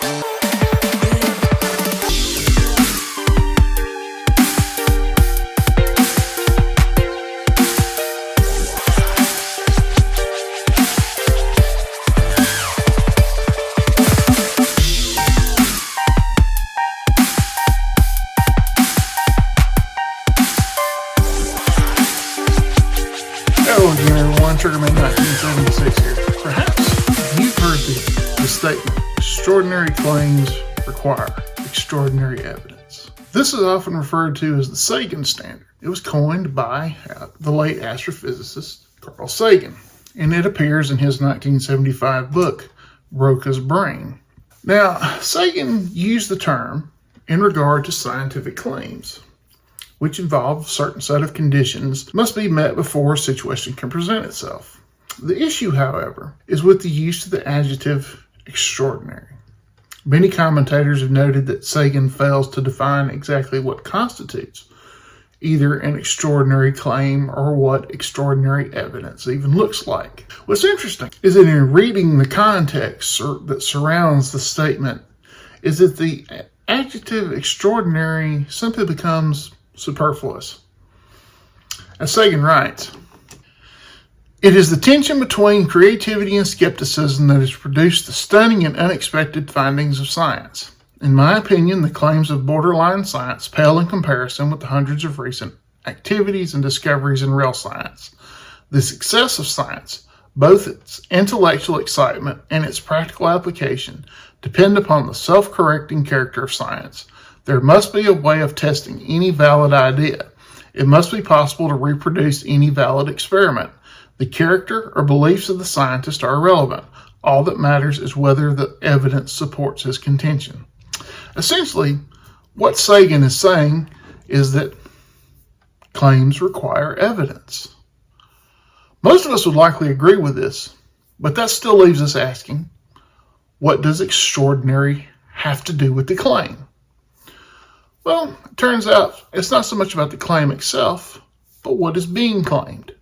Hello again, everyone. Triggerman 1976 here. Perhaps you've heard the statement, extraordinary claims require extraordinary evidence. This is often referred to as the Sagan standard. It was coined by the late astrophysicist Carl Sagan, and it appears in his 1975 book, Broca's Brain. Now, Sagan used the term in regard to scientific claims, which involve a certain set of conditions must be met before a situation can present itself. The issue, however, is with the use of the adjective extraordinary. Many commentators have noted that Sagan fails to define exactly what constitutes either an extraordinary claim or what extraordinary evidence even looks like. What's interesting is that in reading the context that surrounds the statement is that the adjective extraordinary simply becomes superfluous. As Sagan writes, it is the tension between creativity and skepticism that has produced the stunning and unexpected findings of science. In my opinion, the claims of borderline science pale in comparison with the hundreds of recent activities and discoveries in real science. The success of science, both its intellectual excitement and its practical application, depend upon the self-correcting character of science. There must be a way of testing any valid idea. It must be possible to reproduce any valid experiment. The character or beliefs of the scientist are irrelevant. All that matters is whether the evidence supports his contention. Essentially, what Sagan is saying is that claims require evidence. Most of us would likely agree with this, but that still leaves us asking, what does extraordinary have to do with the claim? Well, it turns out it's not so much about the claim itself, but what is being claimed.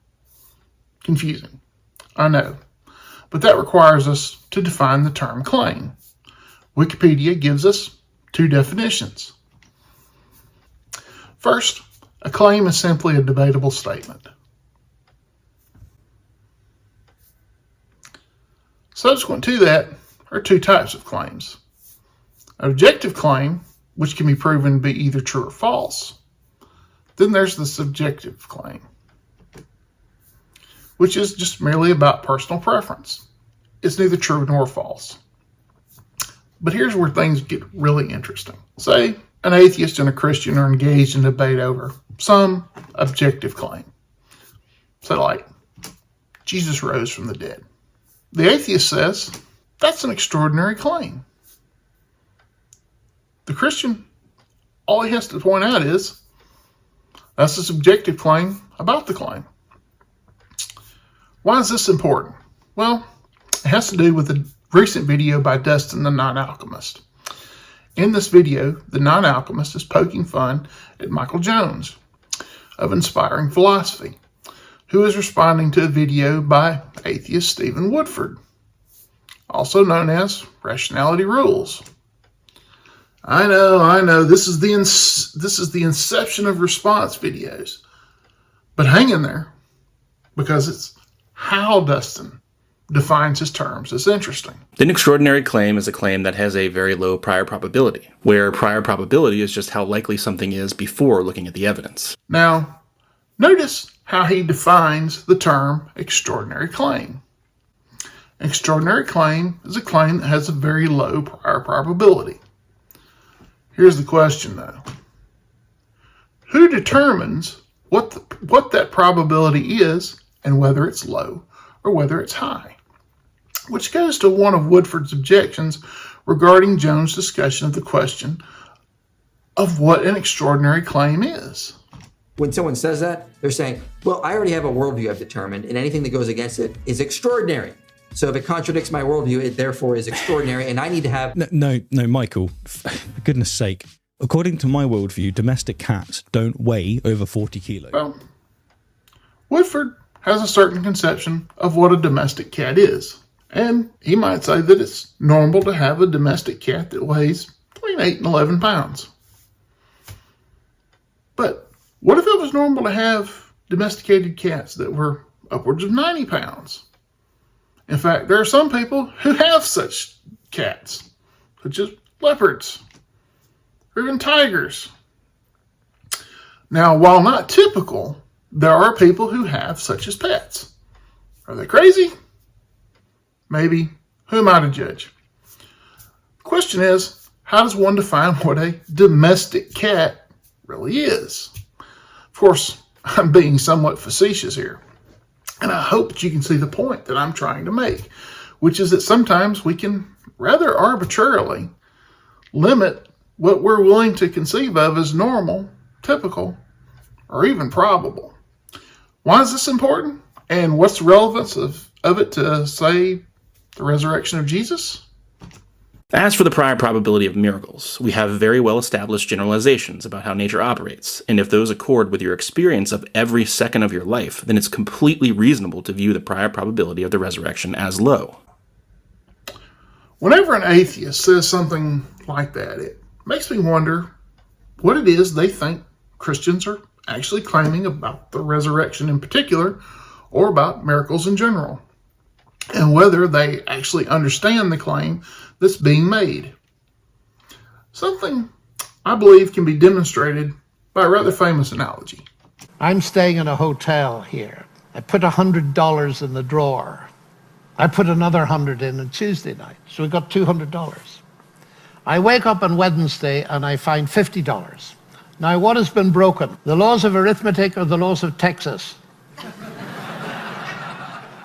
Confusing, I know, but that requires us to define the term claim. Wikipedia gives us two definitions. First, a claim is simply a debatable statement. Subsequent to that are two types of claims. An objective claim, which can be proven to be either true or false. Then there's the subjective claim, which is just merely about personal preference. It's neither true nor false. But here's where things get really interesting. Say an atheist and a Christian are engaged in debate over some objective claim. Say like, Jesus rose from the dead. The atheist says, that's an extraordinary claim. The Christian, all he has to point out is, that's a subjective claim about the claim. Why is this important? Well, it has to do with a recent video by Dustin, the Non-Alchemist. In this video, the Non-Alchemist is poking fun at Michael Jones of Inspiring Philosophy, who is responding to a video by atheist Stephen Woodford, also known as Rationality Rules. I know, this is the inception of response videos. But hang in there, because it's how Dustin defines his terms is interesting. An extraordinary claim is a claim that has a very low prior probability, where prior probability is just how likely something is before looking at the evidence. Now, notice how he defines the term extraordinary claim. An extraordinary claim is a claim that has a very low prior probability. Here's the question, though. Who determines what that probability is and whether it's low or whether it's high? Which goes to one of Woodford's objections regarding Jones' discussion of the question of what an extraordinary claim is. When someone says that, they're saying, well, I already have a worldview I've determined, and anything that goes against it is extraordinary. So if it contradicts my worldview, it therefore is extraordinary, and I need to have... No, Michael, for goodness sake. According to my worldview, domestic cats don't weigh over 40 kilos. Well, Woodford has a certain conception of what a domestic cat is. And he might say that it's normal to have a domestic cat that weighs between 8 and 11 pounds. But what if it was normal to have domesticated cats that were upwards of 90 pounds? In fact, there are some people who have such cats, such as leopards, or even tigers. Now, while not typical, there are people who have such as pets. Are they crazy? Maybe. Who am I to judge? The question is, how does one define what a domestic cat really is? Of course, I'm being somewhat facetious here. And I hope that you can see the point that I'm trying to make, which is that sometimes we can rather arbitrarily limit what we're willing to conceive of as normal, typical, or even probable. Why is this important? And what's the relevance of it to, say, the resurrection of Jesus? As for the prior probability of miracles, we have very well established generalizations about how nature operates, and if those accord with your experience of every second of your life, then it's completely reasonable to view the prior probability of the resurrection as low. Whenever an atheist says something like that, it makes me wonder what it is they think Christians are actually claiming about the resurrection in particular, or about miracles in general, and whether they actually understand the claim that's being made. Something I believe can be demonstrated by a rather famous analogy. I'm staying in a hotel here. I put $100 in the drawer. I put another 100 in on Tuesday night, so we got $200. I wake up on Wednesday and I find $50. Now, what has been broken? The laws of arithmetic or the laws of Texas?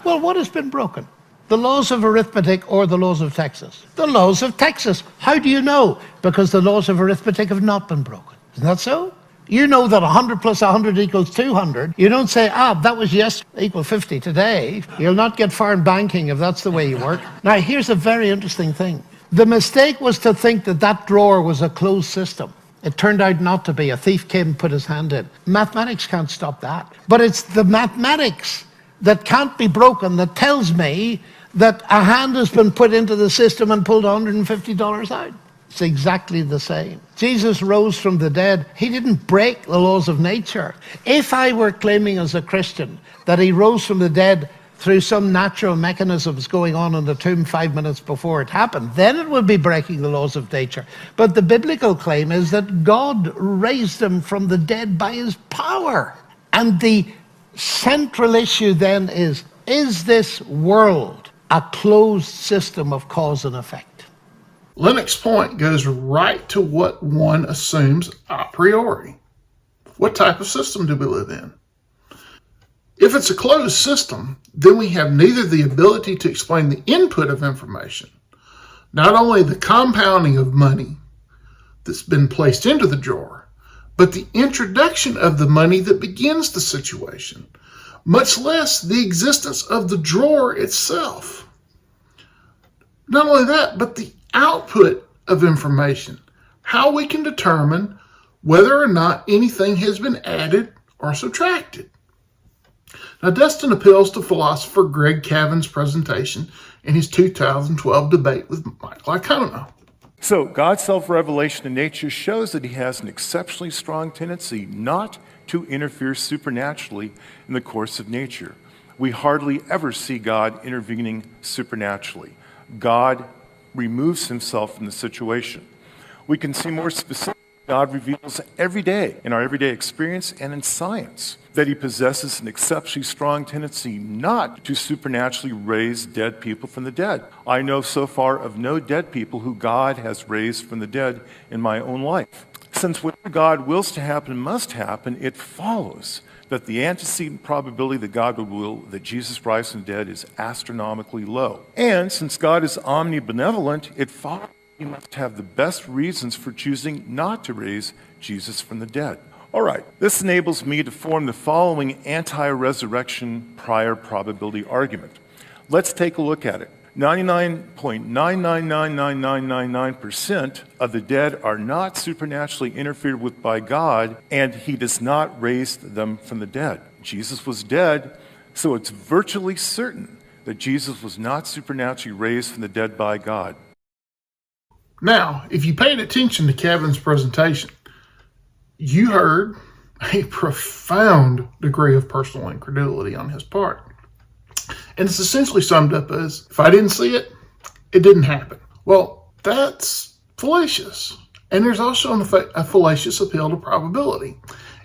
Well, what has been broken? The laws of arithmetic or the laws of Texas? The laws of Texas. How do you know? Because the laws of arithmetic have not been broken. Isn't that so? You know that 100 plus 100 equals 200. You don't say, that was yesterday equal 50 today. You'll not get far in banking if that's the way you work. Now, here's a very interesting thing. The mistake was to think that that drawer was a closed system. It turned out not to be. A thief came and put his hand in. Mathematics can't stop that. But it's the mathematics that can't be broken that tells me that a hand has been put into the system and pulled $150 out. It's exactly the same. Jesus rose from the dead. He didn't break the laws of nature. If I were claiming as a Christian that he rose from the dead through some natural mechanisms going on in the tomb 5 minutes before it happened, then it would be breaking the laws of nature. But the biblical claim is that God raised him from the dead by his power. And the central issue then is this world a closed system of cause and effect? Lennox's point goes right to what one assumes a priori. What type of system do we live in? If it's a closed system, then we have neither the ability to explain the input of information, not only the compounding of money that's been placed into the drawer, but the introduction of the money that begins the situation, much less the existence of the drawer itself. Not only that, but the output of information, how we can determine whether or not anything has been added or subtracted. Now, Destin appeals to philosopher Greg Cavin's presentation in his 2012 debate with Michael Licona. So, God's self-revelation in nature shows that he has an exceptionally strong tendency not to interfere supernaturally in the course of nature. We hardly ever see God intervening supernaturally. God removes himself from the situation. We can see more specifically, God reveals every day in our everyday experience and in science that he possesses an exceptionally strong tendency not to supernaturally raise dead people from the dead. I know so far of no dead people who God has raised from the dead in my own life. Since whatever God wills to happen must happen, it follows that the antecedent probability that God would will that Jesus rise from the dead is astronomically low. And since God is omnibenevolent, it follows he must have the best reasons for choosing not to raise Jesus from the dead. All right, this enables me to form the following anti-resurrection prior probability argument. Let's take a look at it. 99.9999999% of the dead are not supernaturally interfered with by God, and he does not raise them from the dead. Jesus was dead, so it's virtually certain that Jesus was not supernaturally raised from the dead by God. Now, if you paid attention to Cavin's presentation, you heard a profound degree of personal incredulity on his part. And it's essentially summed up as, if I didn't see it, it didn't happen. Well, that's fallacious. And there's also a fallacious appeal to probability.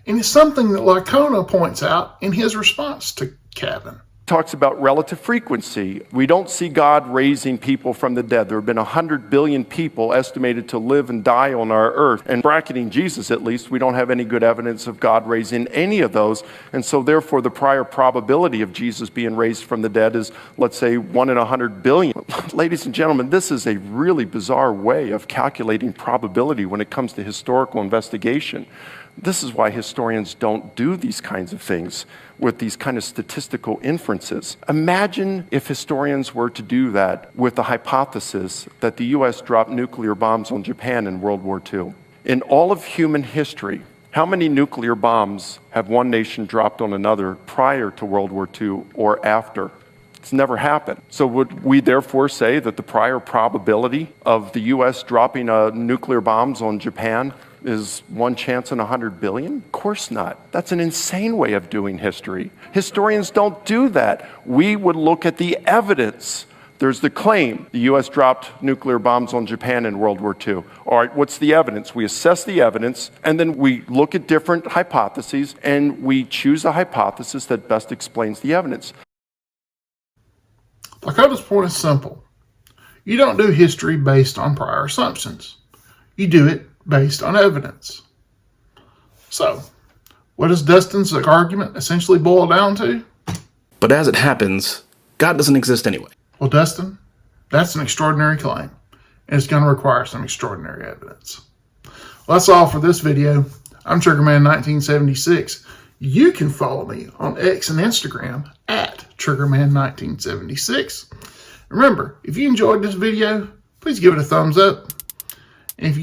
And it's something that Licona points out in his response to Cavin. Talks about relative frequency. We don't see God raising people from the dead. There have been 100 billion people estimated to live and die on our earth. And bracketing Jesus, at least, we don't have any good evidence of God raising any of those. And so therefore, the prior probability of Jesus being raised from the dead is, let's say, 1 in 100 billion. Ladies and gentlemen, this is a really bizarre way of calculating probability when it comes to historical investigation. This is why historians don't do these kinds of things with these kind of statistical inferences. Imagine if historians were to do that with the hypothesis that the US dropped nuclear bombs on Japan in World War II. In all of human history, how many nuclear bombs have one nation dropped on another prior to World War II or after? It's never happened. So would we therefore say that the prior probability of the US dropping nuclear bombs on Japan is 1 chance in 100 billion? Of course not. That's an insane way of doing history. Historians don't do that. We would look at the evidence. There's the claim the US dropped nuclear bombs on Japan in World War II. All right, what's the evidence? We assess the evidence, and then we look at different hypotheses, and we choose a hypothesis that best explains the evidence. Licona's point is simple. You don't do history based on prior assumptions. You do it based on evidence. So, what does Dustin's argument essentially boil down to? But as it happens, God doesn't exist anyway. Well, Dustin, that's an extraordinary claim, and it's going to require some extraordinary evidence. Well, that's all for this video. I'm Triggerman1976. You can follow me on X and Instagram at Triggerman1976. Remember, if you enjoyed this video, please give it a thumbs up. And if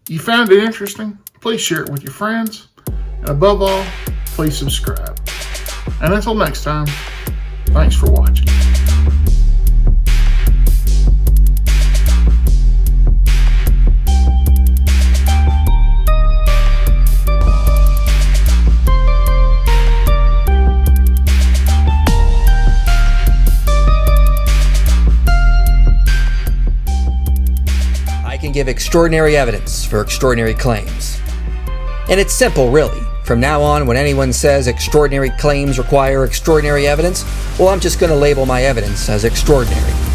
you found it interesting, please share it with your friends. And above all, please subscribe. And until next time, thanks for watching. Give extraordinary evidence for extraordinary claims. And it's simple, really. From now on, when anyone says extraordinary claims require extraordinary evidence, well, I'm just going to label my evidence as extraordinary.